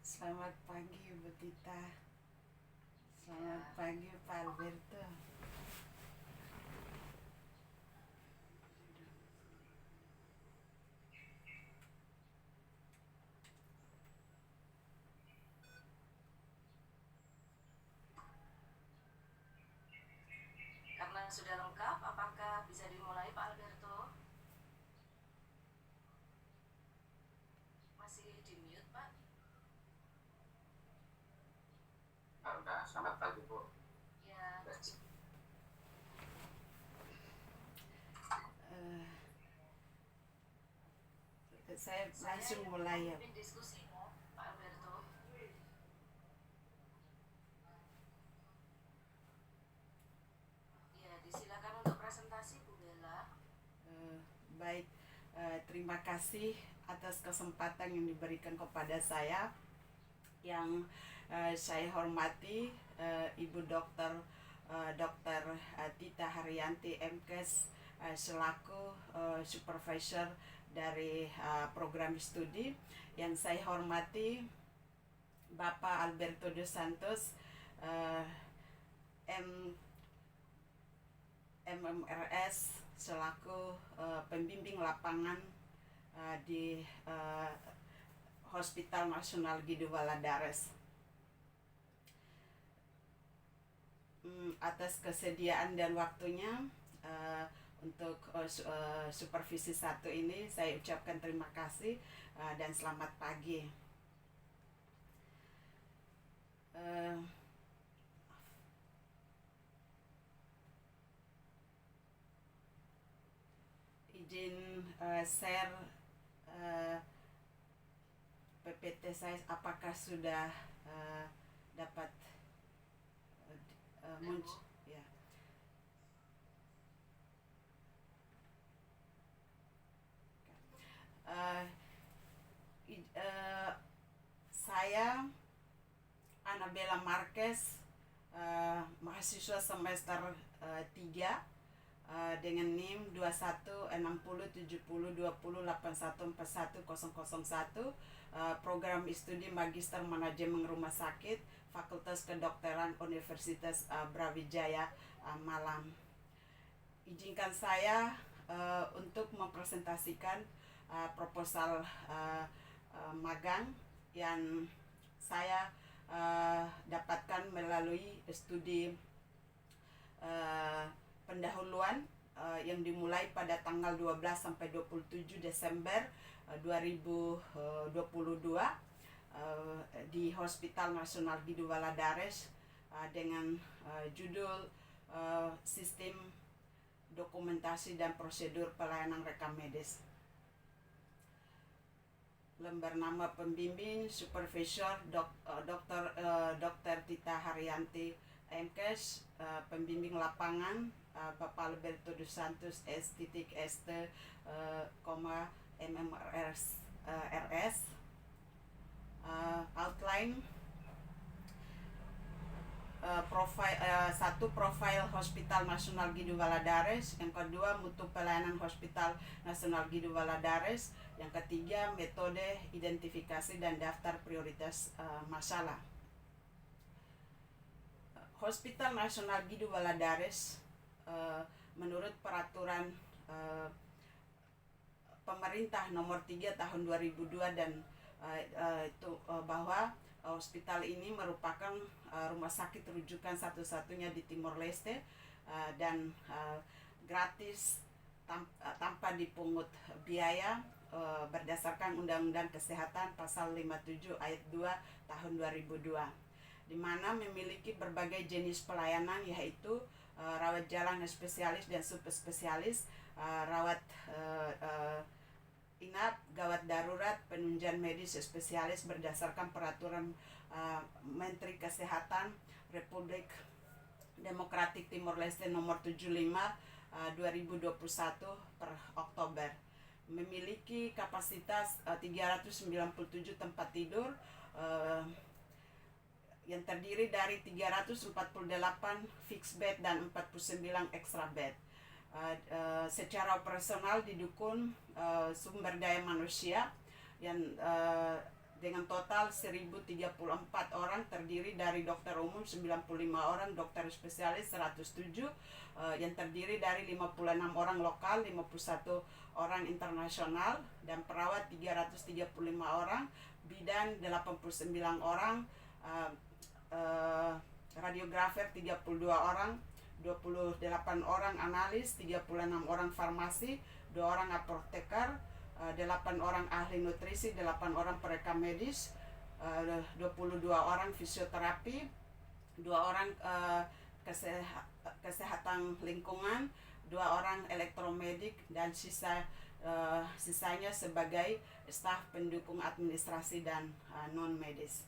Selamat pagi Bu Tita. Selamat Ya, pagi Pak Alberto. karena sudah lengkap, apakah bisa dimulai Pak Alberto? Masih di mute Pak? Udah, selamat pagi Bu. Ya, Eh, saya saya langsung yang mulai ya. memimpin diskusi ya, Pak Alberto. Ya, disilakan untuk presentasi Bu Bella. Eh, Baik, terima kasih atas kesempatan yang diberikan kepada saya. Yang saya hormati Ibu Dokter Tita Haryanti MKes selaku supervisor dari program studi. Yang saya hormati Bapak Alberto dos Santos, eh, M MMRS selaku pembimbing lapangan di Hospital Nasional Guido Valadares. Atas kesediaan dan waktunya untuk supervisi satu ini saya ucapkan terima kasih dan selamat pagi. Izin share PPT saya, apakah sudah dapat muncul ya. Uh, saya Anabella Marquez, mahasiswa semester 3 dengan NIM 21607020814101, program studi Magister Manajemen Rumah Sakit, Fakultas Kedokteran Universitas Brawijaya Malang. Izinkan saya untuk mempresentasikan proposal magang yang saya dapatkan melalui studi pendahuluan yang dimulai pada tanggal 12 sampai 27 Desember 2022 di Hospital Nasional Guido Valadares dengan judul Sistem Dokumentasi dan Prosedur Pelayanan Rekam Medis. Lembar nama pembimbing Supervisor Dr. Tita Haryanti MKes, pembimbing lapangan Bapak Alberto dos Santos S.St, MMRS RS. Outline satu, profil Hospital Nasional Guido Valadares. Yang kedua, mutu pelayanan Hospital Nasional Guido Valadares. Yang ketiga, metode identifikasi dan daftar prioritas masalah. Hospital Nasional Guido Valadares menurut peraturan pemerintah nomor 3 tahun 2002 dan bahwa hospital ini merupakan rumah sakit rujukan satu-satunya di Timor Leste dan gratis tanpa dipungut biaya berdasarkan Undang-Undang Kesehatan Pasal 57 Ayat 2 tahun 2002, di mana memiliki berbagai jenis pelayanan, yaitu rawat jalan spesialis dan subspesialis, rawat inap, gawat darurat, penunjang medis spesialis berdasarkan peraturan Menteri Kesehatan Republik Demokratik Timor Leste nomor 75 2021 per Oktober. Memiliki kapasitas 397 tempat tidur yang terdiri dari 348 fixed bed dan 49 extra bed. Secara operasional didukung sumber daya manusia yang dengan total 1034 orang, terdiri dari dokter umum 95 orang, dokter spesialis 107, yang terdiri dari 56 orang lokal, 51 orang internasional, dan perawat 335 orang, bidan 89 orang, radiografer 32 orang, 28 orang analis, 36 orang farmasi, 2 orang apoteker, 8 orang ahli nutrisi, 8 orang perekam medis, 22 orang fisioterapi, 2 orang kesehatan lingkungan, 2 orang elektromedik, dan sisanya sebagai staf pendukung administrasi dan non medis.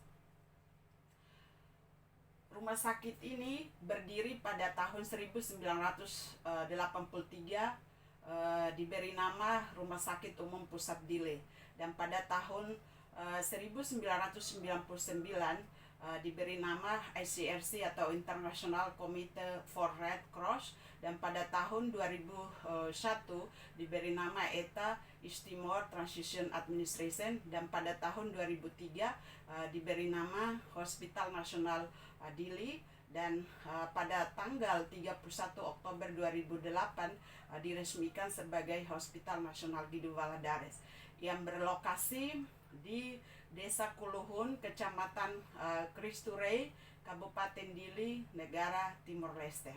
Rumah sakit ini berdiri pada tahun 1983, diberi nama Rumah Sakit Umum Pusat Dile, dan pada tahun 1999 diberi nama ICRC atau International Committee for Red Cross, dan pada tahun 2001 diberi nama ETA, East Timor Transition Administration, dan pada tahun 2003 diberi nama Hospital Nasional Dili, dan pada tanggal 31 Oktober 2008 diresmikan sebagai Hospital Nasional Guido Valadares yang berlokasi di Desa Kuluhun, Kecamatan Kristurei, Kabupaten Dili, Negara Timor Leste.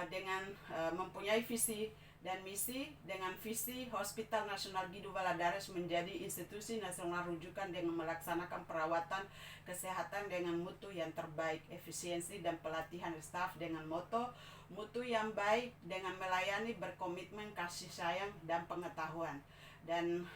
Dengan mempunyai visi dan misi, dengan visi Hospital Nasional Guido Valadares menjadi institusi nasional rujukan dengan melaksanakan perawatan kesehatan dengan mutu yang terbaik, efisiensi dan pelatihan staf dengan moto mutu yang baik, dengan melayani berkomitmen kasih sayang dan pengetahuan, dan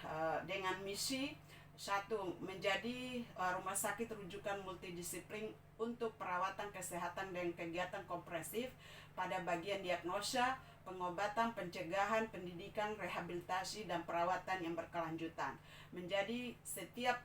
dengan misi 1, menjadi rumah sakit rujukan multidisiplin untuk perawatan kesehatan dan kegiatan komprehensif pada bagian diagnosa, pengobatan, pencegahan, pendidikan, rehabilitasi, dan perawatan yang berkelanjutan. Menjaga setiap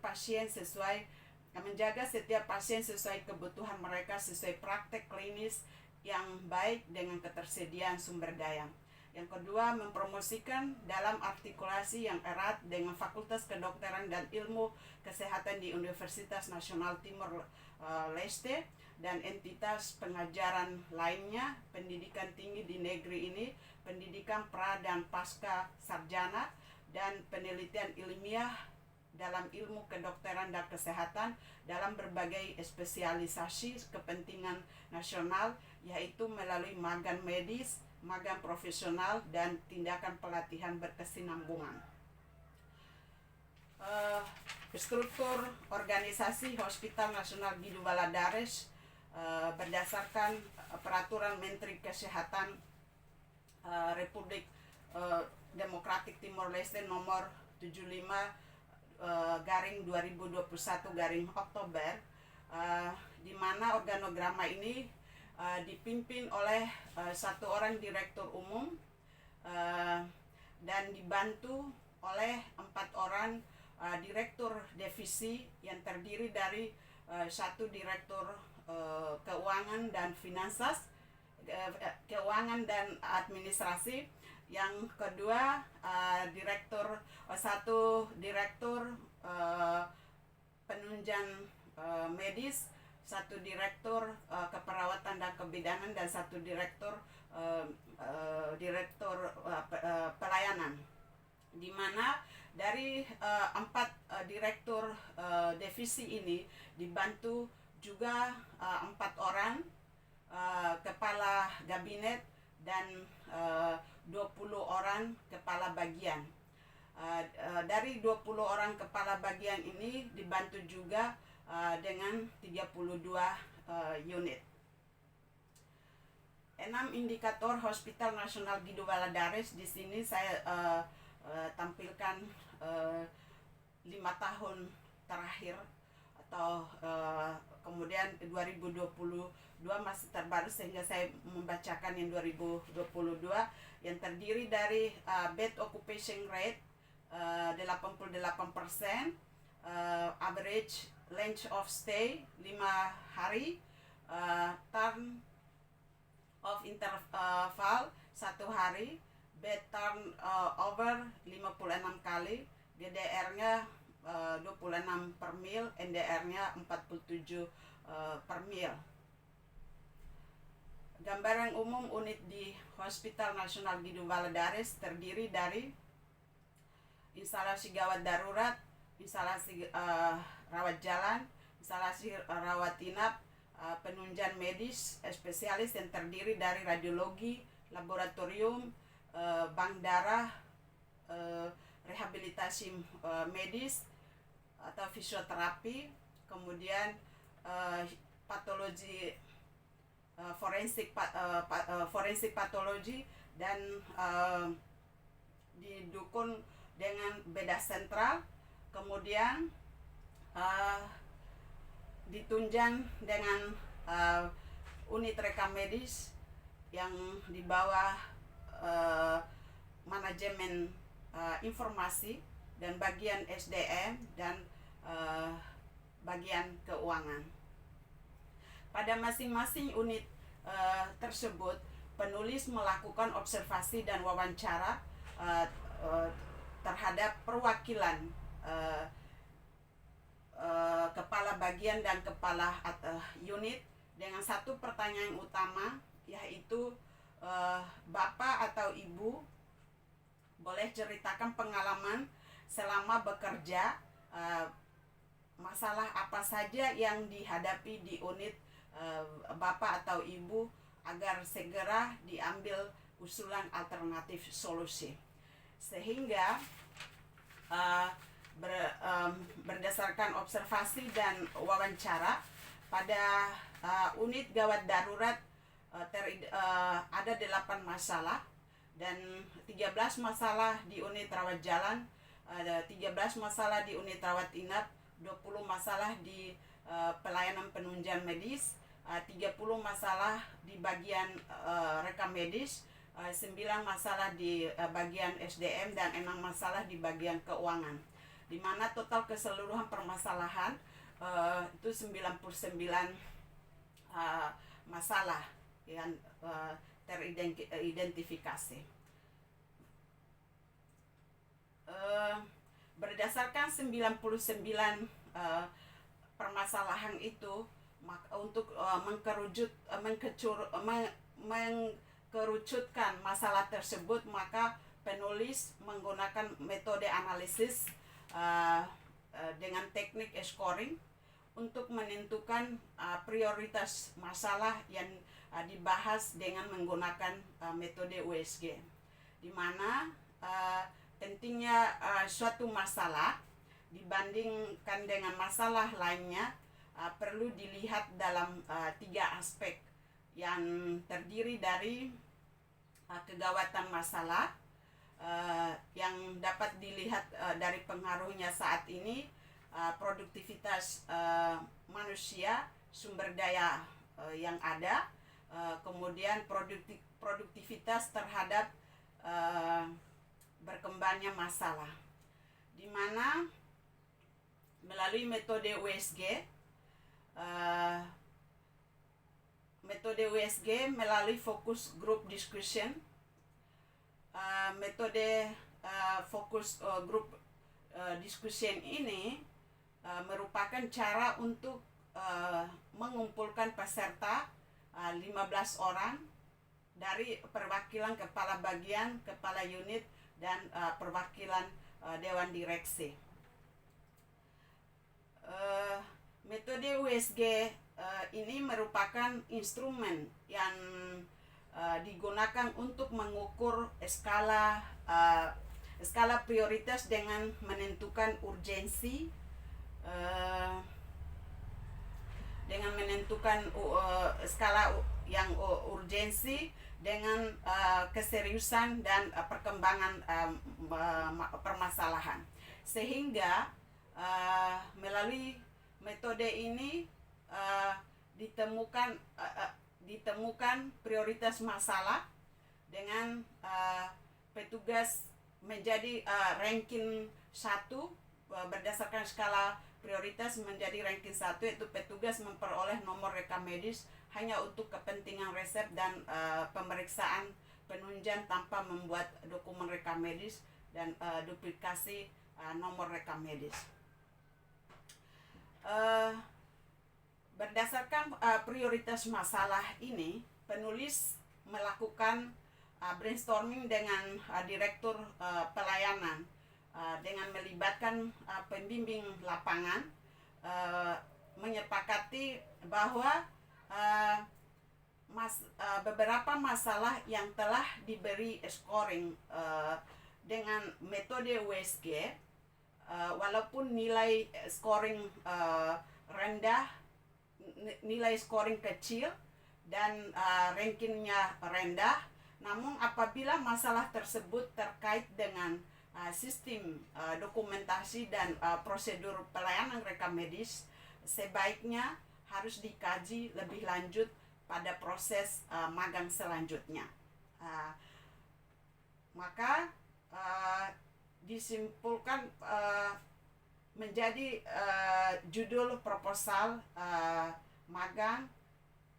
pasien sesuai kebutuhan mereka, sesuai praktek klinis yang baik dengan ketersediaan sumber daya. Yang kedua, mempromosikan dalam artikulasi yang erat dengan Fakultas Kedokteran dan Ilmu Kesehatan di Universitas Nasional Timor Leste dan entitas pengajaran lainnya, pendidikan tinggi di negeri ini, pendidikan pra dan pasca sarjana, dan penelitian ilmiah dalam ilmu kedokteran dan kesehatan dalam berbagai spesialisasi kepentingan nasional, yaitu melalui magang medis, magang profesional, dan tindakan pelatihan berkesinambungan. Struktur organisasi Hospital Nasional Guido Valadares berdasarkan Peraturan Menteri Kesehatan Republik Demokratik Timor Leste nomor 75/2021 di mana organograma ini dipimpin oleh 1 orang direktur umum dan dibantu oleh 4 orang direktur divisi yang terdiri dari 1 direktur keuangan dan finansial, keuangan dan administrasi, yang kedua 1 direktur penunjang medis, 1 direktur keperawatan dan kebidanan, dan 1 direktur pelayanan, di mana dari 4 direktur divisi ini dibantu juga 4 orang kepala kabinet dan 20 orang kepala bagian. Dari 20 orang kepala bagian ini dibantu juga dengan 32 unit. 6 indikator Hospital Nasional Guido Valadares. Di sini saya tampilkan 5 tahun terakhir atau kemudian 2022 masih terbaru, sehingga saya membacakan yang 2022 yang terdiri dari bed occupation rate 88%, average length of stay 5 hari, turn of interval 1 hari, bed turn over 56 kali, GDR-nya 26 per mil, NDR-nya 47 per mil. Gambaran umum unit di Hospital Nasional Gidung Valadares terdiri dari instalasi gawat darurat, instalasi rawat jalan, instalasi rawat inap, penunjang medis spesialis yang terdiri dari radiologi, laboratorium, bank darah, rehabilitasi medis atau fisioterapi, kemudian patologi forensik patologi, dan didukung dengan bedah sentral, kemudian ditunjang dengan unit rekam medis yang di bawah manajemen informasi dan bagian SDM dan bagian keuangan. Pada masing-masing unit tersebut, penulis melakukan observasi dan wawancara terhadap perwakilan kepala bagian dan kepala unit dengan satu pertanyaan utama, yaitu Bapak atau Ibu boleh ceritakan pengalaman selama bekerja, masalah apa saja yang dihadapi di unit Bapak atau Ibu agar segera diambil usulan alternatif solusi. Sehingga berdasarkan observasi dan wawancara pada unit gawat darurat ada 8 masalah dan 13 masalah di unit rawat jalan, ada 13 masalah di unit rawat inap, 20 masalah di pelayanan penunjang medis, 30 masalah di bagian rekam medis, 9 masalah di bagian SDM, dan 6 masalah di bagian keuangan. Di mana total keseluruhan permasalahan itu 99 masalah yang teridentifikasi. Berdasarkan 99 permasalahan itu, untuk mengkerucutkan masalah tersebut, maka penulis menggunakan metode analisis dengan teknik scoring untuk menentukan prioritas masalah yang dibahas dengan menggunakan metode USG, di mana pentingnya suatu masalah dibandingkan dengan masalah lainnya perlu dilihat dalam 3 aspek yang terdiri dari kegawatan masalah yang dapat dilihat dari pengaruhnya saat ini, produktivitas manusia, sumber daya yang ada, kemudian produktivitas terhadap berkembangnya masalah, di mana melalui metode USG melalui focus group discussion, metode focus group discussion ini merupakan cara untuk mengumpulkan peserta 15 orang dari perwakilan kepala bagian, kepala unit, dan perwakilan dewan direksi. Metode USG ini merupakan instrumen yang digunakan untuk mengukur skala prioritas dengan menentukan urgensi, dengan menentukan skala yang urgensi dengan keseriusan dan perkembangan permasalahan, sehingga melalui metode ini ditemukan prioritas masalah dengan petugas menjadi ranking 1 berdasarkan skala prioritas menjadi ranking 1, yaitu petugas memperoleh nomor rekam medis hanya untuk kepentingan resep dan pemeriksaan penunjang tanpa membuat dokumen rekam medis dan duplikasi nomor rekam medis. uh, berdasarkan prioritas masalah ini, penulis melakukan brainstorming dengan direktur pelayanan dengan melibatkan pembimbing lapangan, menyepakati bahwa beberapa masalah yang telah diberi scoring dengan metode WSG, walaupun nilai scoring rendah, nilai scoring kecil dan rankingnya rendah, namun apabila masalah tersebut terkait dengan sistem dokumentasi dan prosedur pelayanan rekam medis, sebaiknya harus dikaji lebih lanjut pada proses magang selanjutnya. Maka disimpulkan menjadi judul proposal magang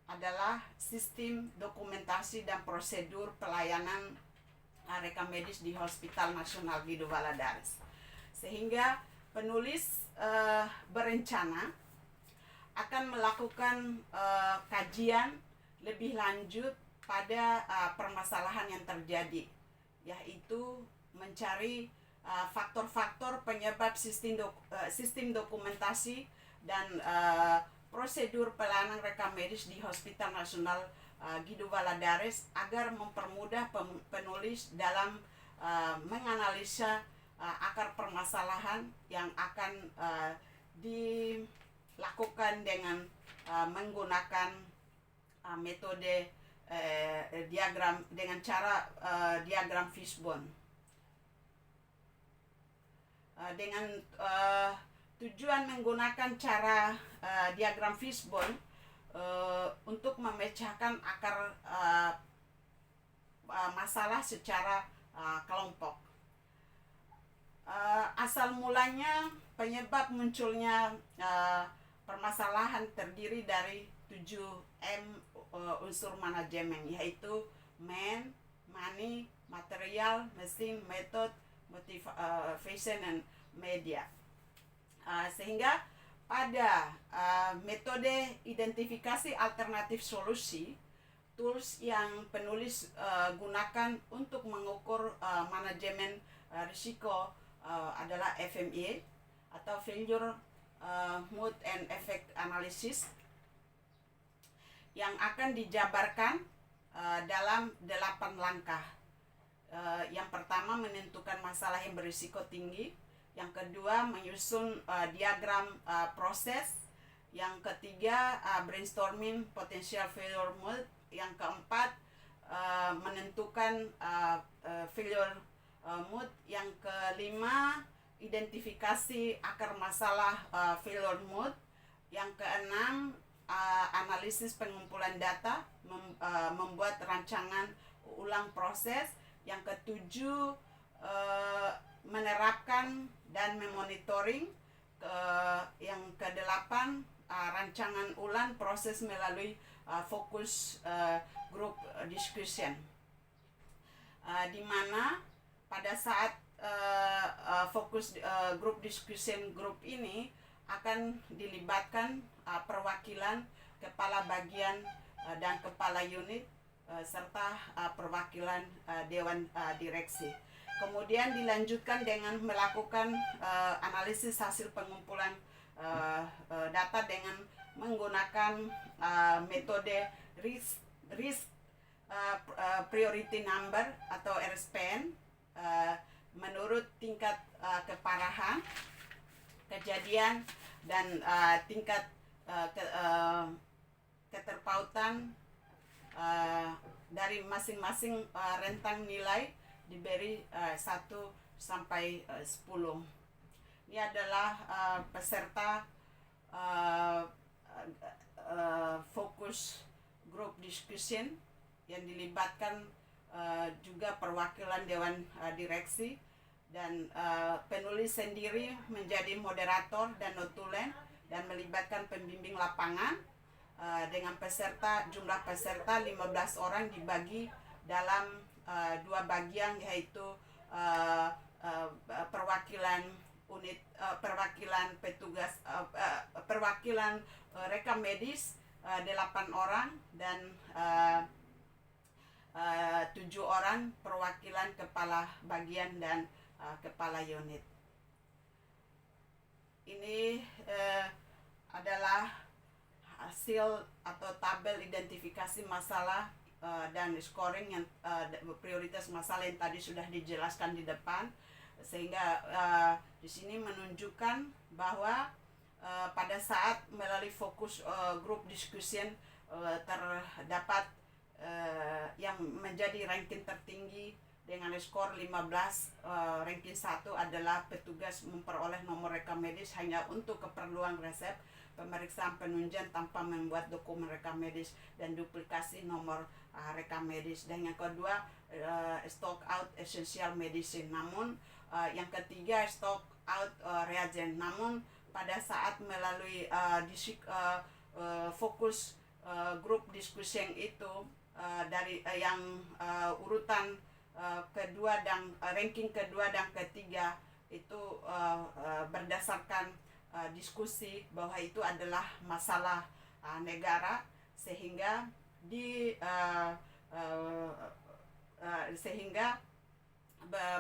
adalah sistem dokumentasi dan prosedur pelayanan rekam medis di Hospital Nasional Guido Valadares. Sehingga penulis berencana akan melakukan kajian lebih lanjut pada permasalahan yang terjadi, yaitu mencari faktor-faktor penyebab sistem dokumentasi dan prosedur pelayanan rekam medis di Hospital Nasional Guido Valadares agar mempermudah penulis dalam menganalisa akar permasalahan yang akan dilakukan dengan menggunakan metode diagram dengan cara diagram fishbone. Dengan tujuan menggunakan cara diagram fishbone untuk memecahkan akar masalah secara kelompok. Asal mulanya penyebab munculnya permasalahan terdiri dari 7M unsur manajemen, yaitu man, money, material, mesin, method, motivation, and media. Sehingga pada metode identifikasi alternatif solusi, tools yang penulis gunakan untuk mengukur manajemen risiko adalah FME atau Failure Mood and Effect Analysis, yang akan dijabarkan dalam 8 langkah. Yang pertama, menentukan masalah yang berisiko tinggi. Yang kedua, menyusun diagram proses. Yang ketiga, brainstorming potential failure mode. Yang keempat, menentukan failure mode. Yang kelima, identifikasi akar masalah failure mode. Yang keenam, analisis pengumpulan data, membuat rancangan ulang proses. Yang ketujuh, menerapkan dan memonitoring. Yang kedelapan, rancangan ulang proses melalui fokus group discussion, di mana pada saat fokus group discussion group ini akan dilibatkan perwakilan kepala bagian dan kepala unit serta perwakilan dewan direksi. Kemudian dilanjutkan dengan melakukan analisis hasil pengumpulan data dengan menggunakan metode risk priority number atau RSPN menurut tingkat keparahan kejadian dan tingkat keterpautan dari masing-masing rentang nilai diberi 1 sampai 10. Ini adalah peserta fokus group discussion yang dilibatkan juga perwakilan dewan direksi, dan penulis sendiri menjadi moderator dan notulen dan melibatkan pembimbing lapangan dengan jumlah peserta 15 orang dibagi dalam 2 bagian, yaitu perwakilan unit perwakilan petugas perwakilan rekam medis 8 orang dan 7 orang perwakilan kepala bagian dan kepala unit. Ini adalah hasil atau tabel identifikasi masalah dan scoring yang prioritas masalah yang tadi sudah dijelaskan di depan, sehingga di sini menunjukkan bahwa pada saat melalui fokus group discussion terdapat yang menjadi ranking tertinggi dengan skor 15. Ranking 1 adalah petugas memperoleh nomor rekam medis hanya untuk keperluan resep, pemeriksaan penunjang tanpa membuat dokumen rekam medis, dan duplikasi nomor rekam medis. Dan yang kedua stock out essential medicine. Namun yang ketiga stock out reagen. Namun pada saat melalui fokus grup diskusi yang itu dari yang urutan kedua dan ranking kedua dan ketiga itu berdasarkan diskusi bahwa itu adalah masalah negara, sehingga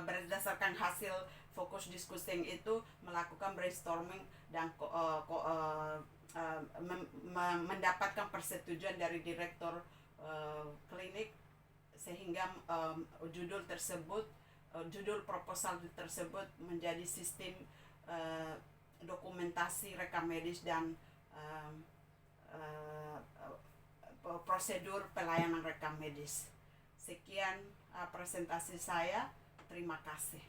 berdasarkan hasil fokus diskusi itu melakukan brainstorming dan mendapatkan persetujuan dari direktur klinik, sehingga judul proposal tersebut menjadi sistem dokumentasi rekam medis dan prosedur pelayanan rekam medis. Sekian presentasi saya. Terima kasih.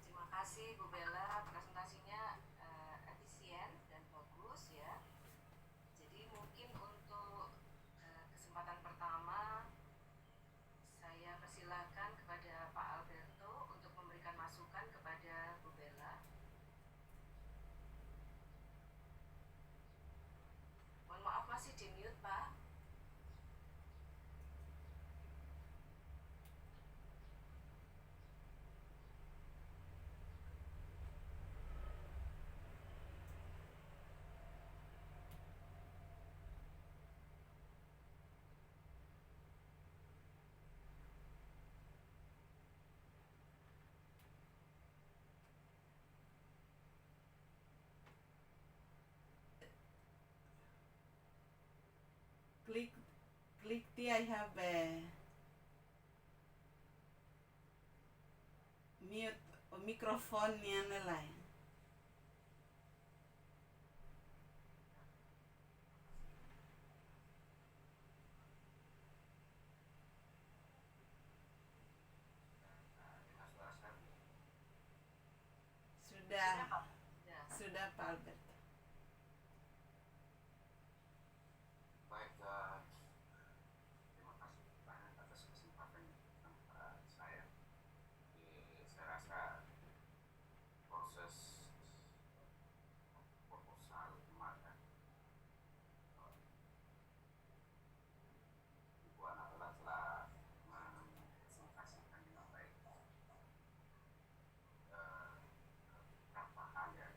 Terima kasih Bu Bella, presentasinya efisien dan bagus ya. Jadi mungkin untuk kesempatan pertama saya persilakan kepada Pak Alberto untuk memberikan masukan kepada Bu Bella. Mohon maaf masih di mute Pak. Click the I have a mute microphone yang lain. Dengan suara saya, Sudah, Pak. Ya. sudah Pak Albert. baik, terima kasih banyak atas kesempatan saya. Saya rasa proses proposal kemarin Ibu Anabella telah mempresentasikan dengan baik beberapa hal yang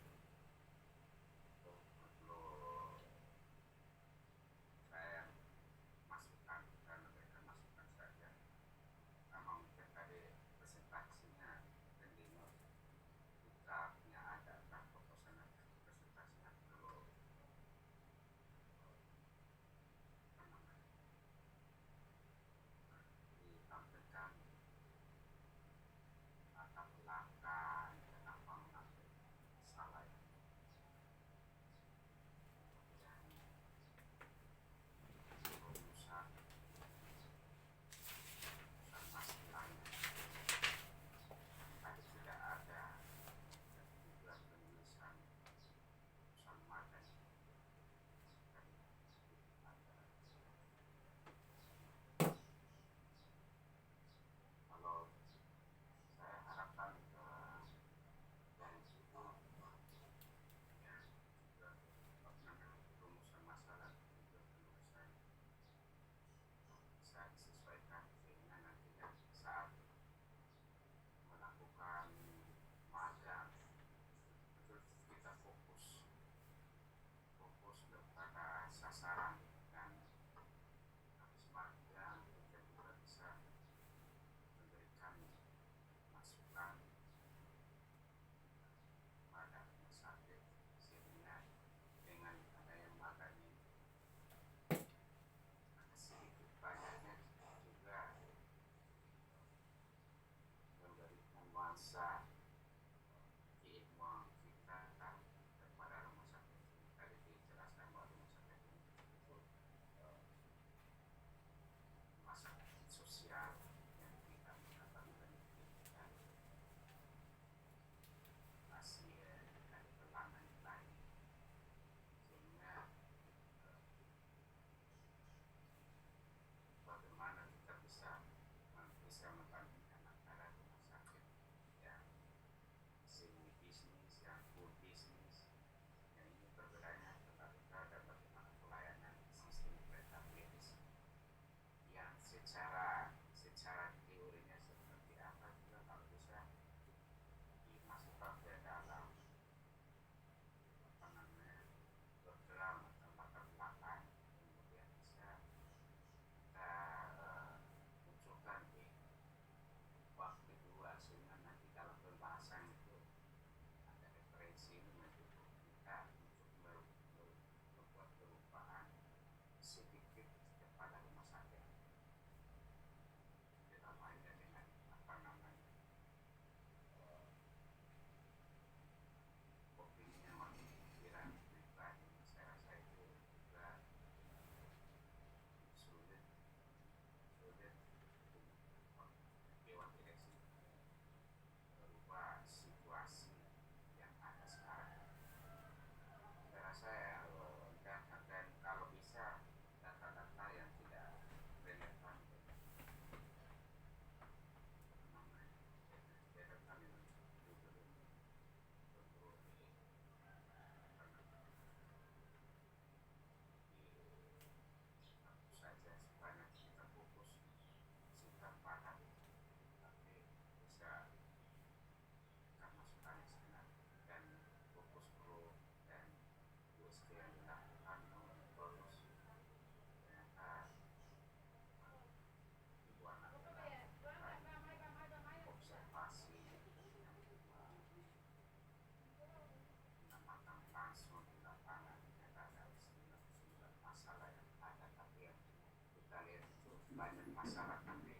banyak masalah, tapi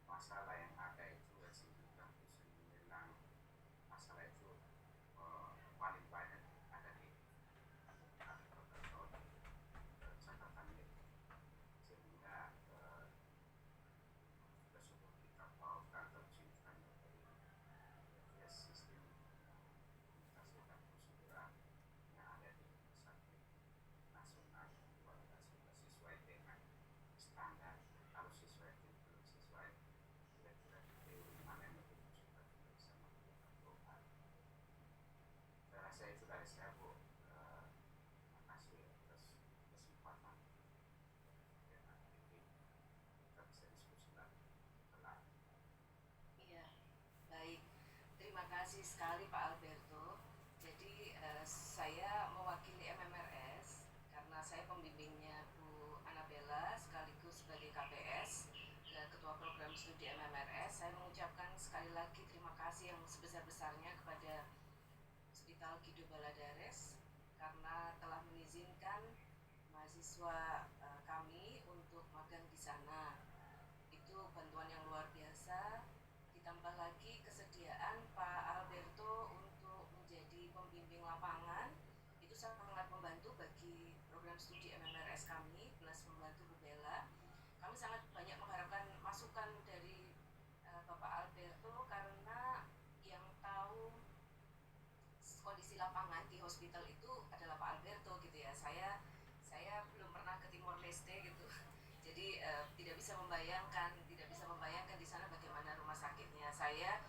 masalah yang ada itu 99 masalah itu paling banyak ada di artikel atau catatan ini, sehingga tersebut kita bawakan terciptanya dari sistem komunikasi dan prosedural yang ada di Rumah Sakit Nasional Kualitas sesuai dengan standar. Kalau sesuai itu belum sesuai, kira-kira teori mana yang lebih kita tidak bisa melakukan perubahan. Saya rasa itu dari saya, Bu. Terima kasih atas kesempatan dan nanti kita bisa diskusi lagi setelah. Iya, baik. Terima kasih sekali Pak Alberto. Jadi saya mewakili MMRS karena saya pembimbingnya Bu Anabella sekaligus sebagai KPS, Ketua Program Studi MMRS. Saya mengucapkan sekali lagi terima kasih yang sebesar-besarnya kepada Hospital Guido Baladares karena telah mengizinkan mahasiswa kami untuk magang di sana. Itu bantuan yang luar biasa. Ditambah lagi kesediaan Pak Alberto untuk menjadi pembimbing lapangan, itu sangat membantu bagi program studi MMRS kami, plus membantu Bu Bella. Kami sangat banyak mengharapkan masukan dari Bapak Alberto karena yang tahu kondisi lapangan di hospital itu adalah Pak Alberto gitu ya. Saya belum pernah ke Timor Leste gitu. Jadi tidak bisa membayangkan di sana bagaimana rumah sakitnya. Saya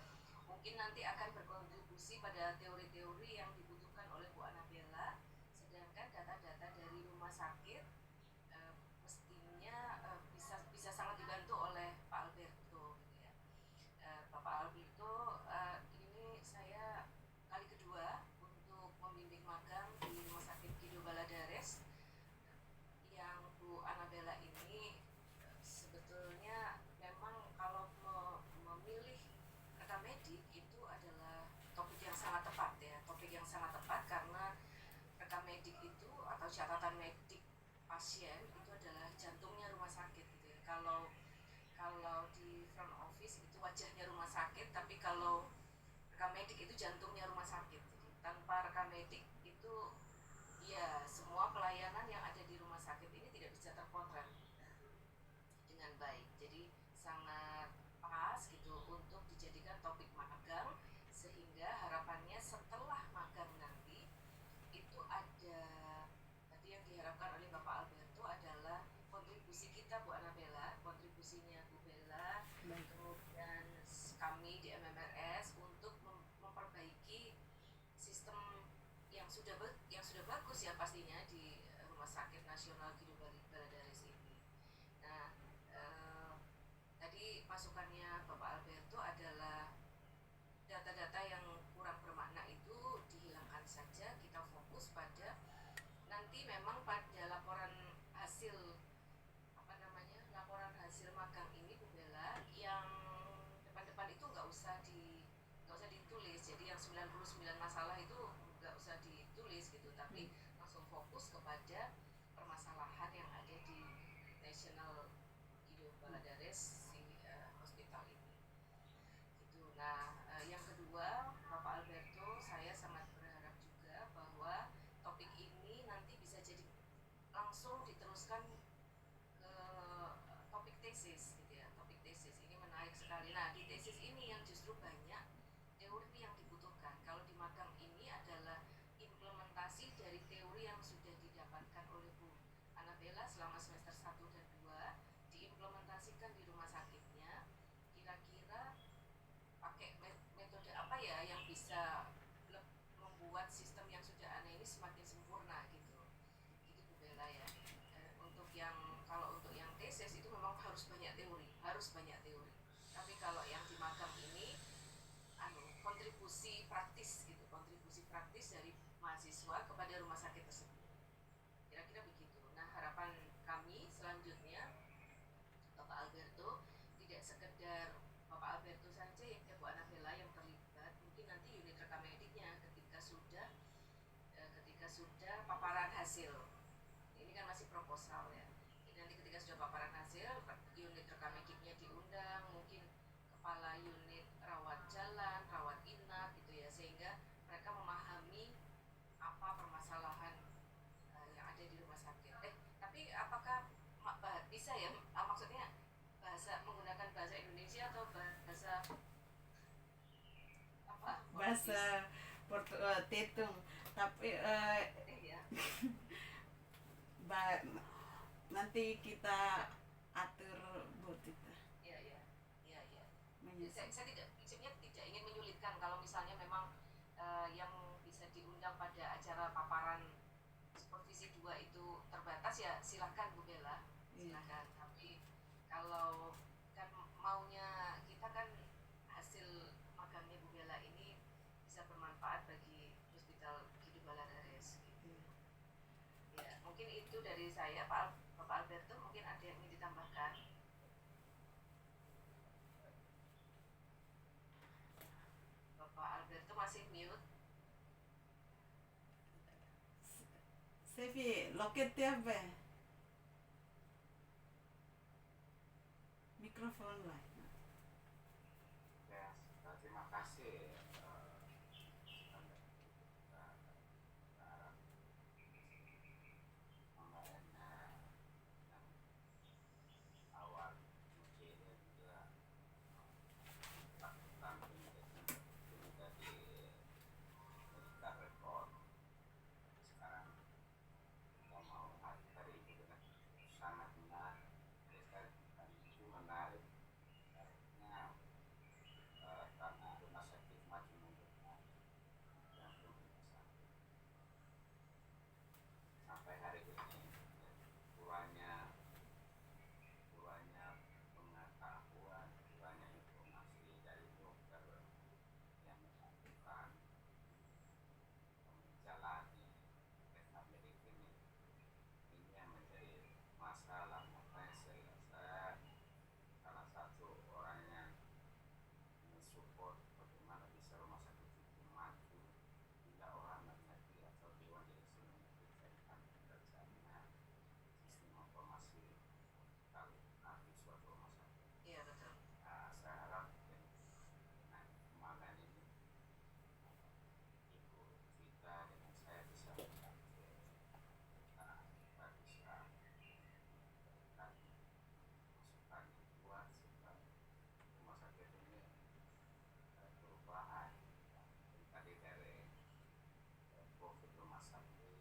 mungkin nanti akan berkontribusi pada teori-teori yang dibutuhkan oleh Bu Anabella, sedangkan data-data dari rumah sakit mestinya bisa sangat dibantu oleh Pak Alberto gitu ya. Bapak Alberto, ini saya kali kedua untuk membimbing magang di Rumah Sakit Guido Baladares. Yang Bu Anabella ini sebetulnya memang kalau memilih rekam medik itu adalah topik yang sangat tepat ya, karena rekam medik itu atau catatan medik pasien itu adalah jantungnya rumah sakit gitu ya. Kalau di front office itu wajahnya rumah sakit, tapi kalau rekam medik itu jantungnya rumah sakit. Jadi tanpa rekam medik itu ya semua pelayanan yang ada di rumah sakit ini tidak bisa terpotret dengan baik. Jadi sangat pas gitu untuk dijadikan topik magang, sehingga harapannya setelah magang nanti itu ada tadi yang diharapkan oleh Bapak Alberto adalah kontribusi kita Bu Anabella, kontribusinya Bu Bella, kemudian kami di MMRS untuk memperbaiki sistem yang sudah bagus ya pastinya di Rumah Sakit Nasional Guido Baladares ini. Nah, tadi masukannya Bapak Alberto adalah data-data yang kurang bermakna itu dihilangkan saja, kita fokus pada nanti memang pada laporan hasil magang ini Bu Bella, yang depan-depan itu nggak usah ditulis. Jadi yang 99 masalah itu nggak usah ditulis gitu, tapi langsung fokus kepada permasalahan yang ada di National Guido Baladares hospital ini gitu. Nah, yang kedua Bapak Alberto, saya sangat berharap juga bahwa topik ini nanti bisa jadi langsung diteruskan ke topik tesis gitu ya. Topik tesis ini menarik sekali. Nah, di tesis ini yang justru banyak teori yang dibutuhkan. Kalau di magang ini adalah implementasi dari teori yang sudah didapatkan oleh Bu Anabella selama semester 1 dan 2, diimplementasikan di rumah sakitnya. Kira-kira pakai metode apa ya yang bisa membuat sistem yang sudah ada ini semakin sempurna gitu. Itu Bu Bella ya. Kalau untuk yang tesis itu memang harus banyak teori. Tapi kalau yang di magang ini kontribusi praktis dari mahasiswa kepada rumah sakit tersebut. Kira-kira begitu. Nah, harapan kami selanjutnya Bapak Alberto, tidak sekedar Bapak Alberto saja yang Bu Anabella yang terlibat, mungkin nanti unit rekam mediknya ketika sudah paparan hasil. Ini kan masih proposal ya. Jadi nanti ketika sudah paparan hasil, unit Mediknya diundang, mungkin kepala unit rawat jalan, rawat inap gitu ya, sehingga mereka memahami apa permasalahan yang ada di rumah sakit. Tapi apakah bisa ya, maksudnya menggunakan bahasa Indonesia atau bahasa apa? Bahasa Tetung, tapi Ya. nanti kita atur Bu Tita. Iya. Menyusul. Saya tidak, prinsipnya tidak ingin menyulitkan. Kalau misalnya memang yang bisa diundang pada acara paparan supervisi 2 itu terbatas, ya silahkan Bu Bella, silahkan. Tapi kalau kan maunya kita kan hasil magangnya Bu Bella ini bisa bermanfaat bagi Hospital Kidu Baladares gitu. Ya, mungkin itu dari saya, Bapak Alberto, mungkin ada yang ingin ditambahkan. Bapak Alberto masih mute. Sevi, loketnya apa? Mikrofon lah. Ya, terima kasih awal mungkin juga lakukan ini tadi medical record. Sekarang kita mau hari ini dengan sangat menarik, itu menarik karena rumah sakit makin membentuk dan rumah sakit sampai hari ini kurangnya pengetahuan, kurangnya informasi dari dokter yang melakukan menjalani rehab medik ini yang menjadi masalah. Makanya saya salah satu orang yang mensupport bagaimana bisa rumah sakit itu maju bila orang mengerti atau dewan direksi mengerti tentang kerjanya sistem informasi kalau nanti suatu rumah sakit. Iya, betul. Saya harap dengan kemagan ini Ibu Vita dengan saya bisa membantu kita bisa memberikan masukan yang kuat supaya rumah sakit ini perubahan tadi dari COVID rumah sakit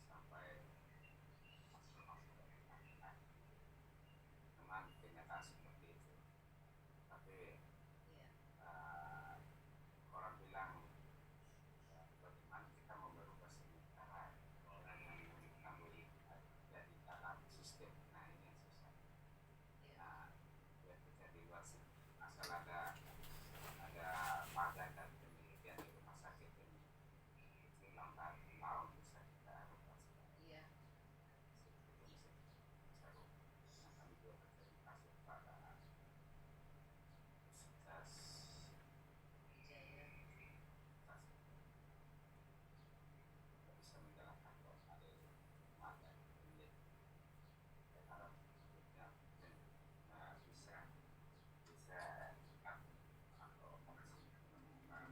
sampai masalah memang kenyataan seperti itu. Tapi Iya. orang bilang bagaimana kita mau berubah sementara orang yang mengetahui dari dalam sistem. Nah ini yang susah. Ya kita di luar asal ada badan dan penelitian di rumah sakit ini itu lambat laun bisa kita rubah. Iya. Itu bisa rubah. Nah kami juga berterima kasih kepada Universitas Wijaya. bisa menjalankan berbagai magang ini. Saya harap ya, bisa atau masih menemukan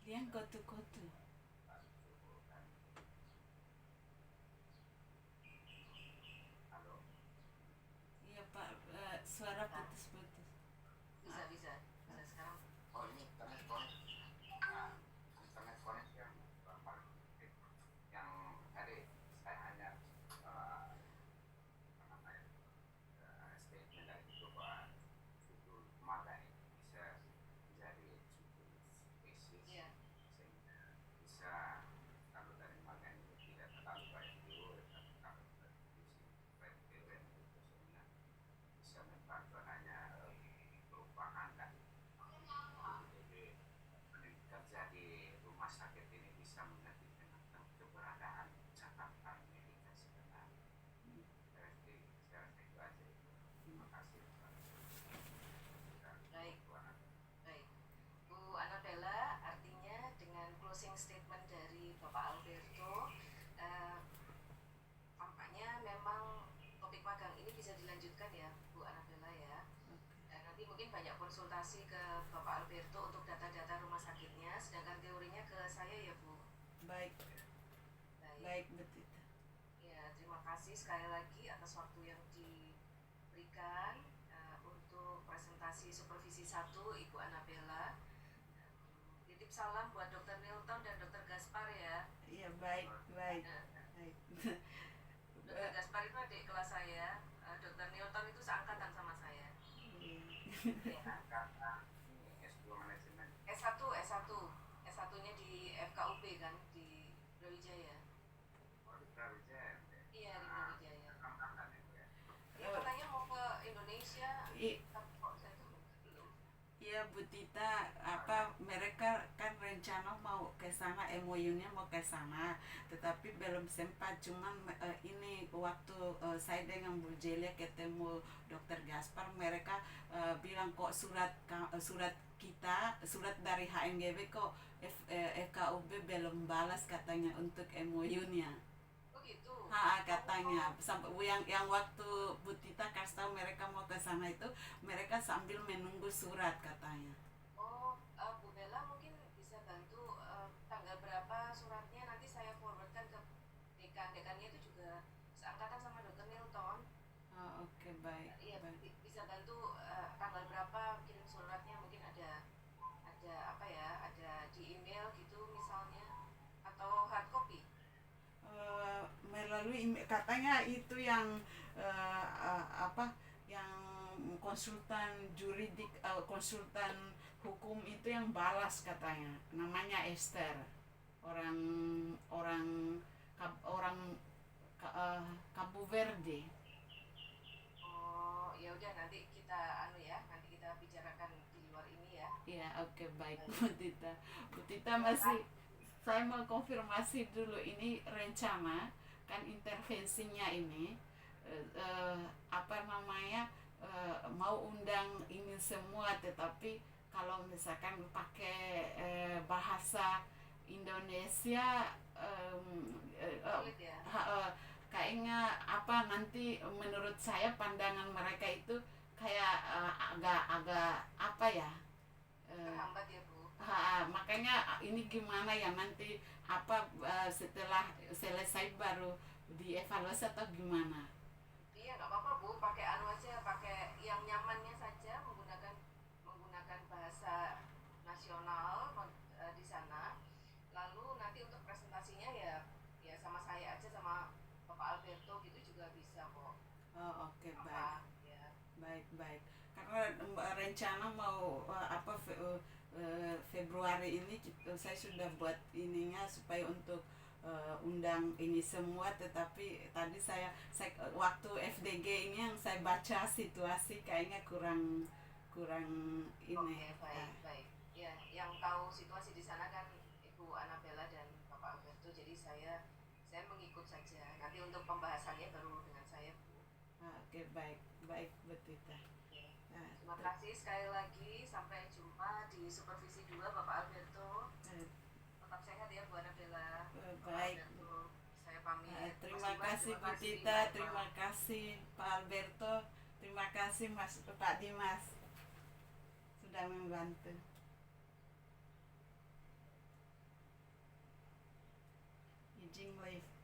Liang kotu-kotu. Iya Pak, suara putus-putus. Bisa sekarang. Oh ini internet connect yang tadi saya hanya statement dari beberapa judul magang ini bisa jadi judul tesis Iya. sehingga mungkin banyak konsultasi ke Bapak Alberto untuk data-data rumah sakitnya, sedangkan teorinya ke saya ya Bu. Baik, Baik. baik Bu Tita. Ya, terima kasih sekali lagi atas waktu yang diberikan untuk presentasi supervisi 1 Ibu Anabella. Titip salam buat Dr. Nilton dan Dr. Gaspar ya. Iya, baik, baik, Nah, baik. Dr. Gaspar itu adik kelas saya, Dr. Nilton itu seangkatan sama saya. Ya. Angkatan ini S2 manajemen. S1-nya di FKUP kan, di Brawijaya. Oh, di Brawijaya. Iya, di Brawijaya. Angkatan itu ya. Dia katanya mau ke Indonesia, tapi kok saya tuh belum. Iya Bu Tita, mereka kan rencana mau ke sana, MOU-nya mau ke sana, tetapi belum sempat. Cuman ini waktu saya dengan Bu Jelia ketemu Dokter Gaspar, mereka bilang kok surat dari HNGB kok FKUB belum balas katanya untuk MOU-nya. Oh gitu. Katanya sampai yang waktu Bu Tita kasih tahu mereka mau ke sana itu, mereka sambil menunggu surat katanya. Oh, Bu Bella mungkin bisa bantu tanggal berapa suratnya, nanti saya forwardkan ke dekannya itu juga seangkatan sama Dr. Milton. Oke, baik. Iya, Baik. bisa bantu tanggal berapa kirim suratnya, mungkin ada apa ya, ada di email gitu misalnya, atau hard copy. Melalui katanya itu yang yang konsultan juridik, konsultan hukum itu yang balas katanya, namanya Esther, orang Cabo Verde. Oh, ya udah nanti kita nanti kita bicarakan di luar ini ya. Iya, oke, baik Bu Tita. Bu Tita masih, saya mau konfirmasi dulu, ini rencana kan intervensinya ini mau undang ini semua, tetapi kalau misalkan pakai bahasa Indonesia Sulit ya. kayaknya nanti menurut saya pandangan mereka itu kayak agak apa ya, Terhambat ya Bu. makanya ini gimana ya nanti setelah selesai baru dievaluasi atau gimana? Iya nggak apa-apa Bu, pakai aja, pakai yang nyamannya saja, menggunakan bahasa nasional di sana. Lalu nanti untuk presentasinya ya sama saya aja, sama Bapak Alberto gitu juga bisa kok. Oke, baik. Ya. Baik. Karena rencana mau Februari ini saya sudah buat ininya supaya untuk undang ini semua, tetapi tadi saya waktu FDG ini yang saya baca situasi kayaknya kurang ini. Oke, baik. Ya, yang tahu situasi di sana kan Ibu Anabella dan Bapak Alberto, jadi saya mengikut saja. Nanti untuk pembahasannya baru dengan saya Bu. Oke, baik Bu Tita. Terima kasih sekali lagi. Sampai jumpa di supervisi 2 Bapak Alberto. Tetap sehat ya Bu Anabella. Baik. Alberto, saya pamit. Terima kasih Bu Tita, terima kasih Pak Alberto, terima kasih Pak Dimas sudah membantu. Izin live.